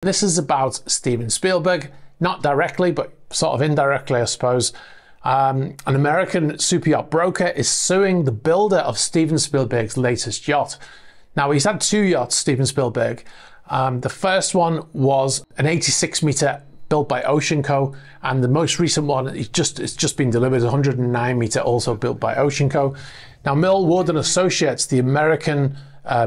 This is about Steven Spielberg, not directly, but sort of indirectly, I suppose. An American superyacht broker is suing the builder of Steven Spielberg's latest yacht. Now, he's had two yachts, Steven Spielberg. The first one was an 86-meter built by Ocean Co, and the most recent one, it's just been delivered, 109-meter, also built by Ocean Co. Now, Millwood and Associates, the American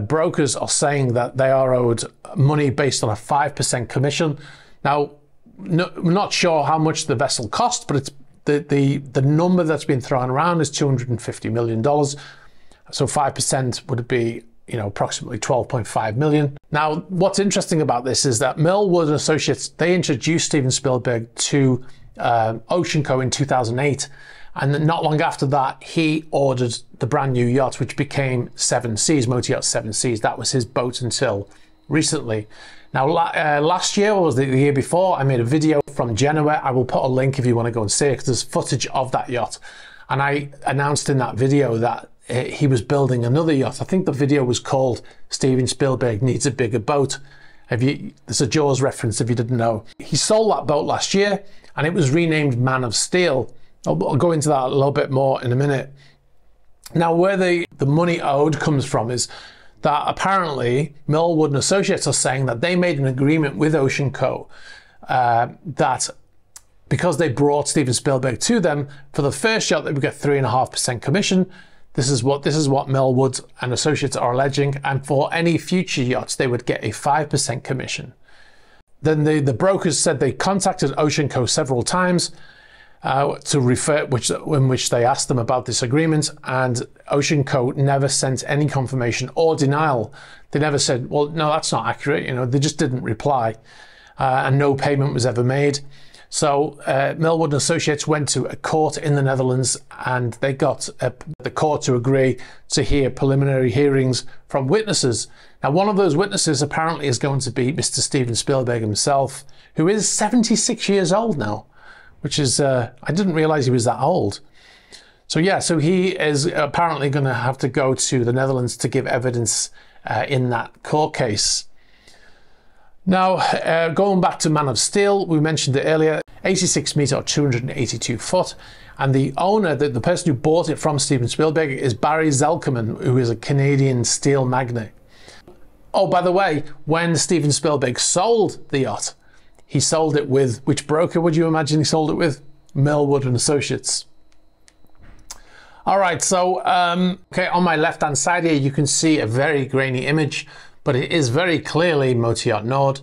brokers, are saying that they are owed money based on a 5% commission. Now, I'm not sure how much the vessel cost, but it's the number that's been thrown around is $250 million. So 5% would be, approximately 12.5 million. Now, what's interesting about this is that Millwood and Associates, they introduced Steven Spielberg to Ocean Co in 2008. And not long after that, he ordered the brand new yacht, which became Seven Seas, Motor Yacht Seven Seas. That was his boat until recently. Now, last year, or was it the year before, I made a video from Genoa. I will put a link if you want to go and see it, because there's footage of that yacht. And I announced in that video that he was building another yacht. I think the video was called Steven Spielberg Needs a Bigger Boat. There's a Jaws reference if you didn't know. He sold that boat last year, and it was renamed Man of Steel. I'll go into that a little bit more in a minute. Now, where the money owed comes from is that apparently Millwood and Associates are saying that they made an agreement with Ocean Co that because they brought Steven Spielberg to them, for the first yacht they would get 3.5% commission. This is what Millwood and Associates are alleging, and for any future yachts they would get a 5% commission. Then the brokers said they contacted Ocean Co several times in which they asked them about this agreement, and Ocean Co never sent any confirmation or denial. They never said, well, no, that's not accurate. They just didn't reply, and no payment was ever made. So Millwood and Associates went to a court in the Netherlands, and they got the court to agree to hear preliminary hearings from witnesses. Now, one of those witnesses apparently is going to be Mr. Steven Spielberg himself, who is 76 years old now, which is, I didn't realize he was that old. So yeah, so he is apparently going to have to go to the Netherlands to give evidence in that court case. Now, going back to Man of Steel, we mentioned it earlier, 86 meter or 282 foot. And the owner, the person who bought it from Steven Spielberg, is Barry Zelkerman, who is a Canadian steel magnate. Oh, by the way, when Steven Spielberg sold the yacht, he sold it with, which broker would you imagine he sold it with? Millwood and Associates. All right, so, okay, on my left-hand side here, you can see a very grainy image, but it is very clearly Motor Yacht Nord.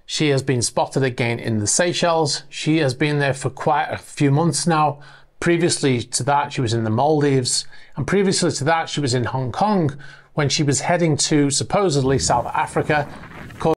She has been spotted again in the Seychelles. She has been there for quite a few months now. Previously to that, she was in the Maldives. And previously to that, she was in Hong Kong when she was heading to supposedly South Africa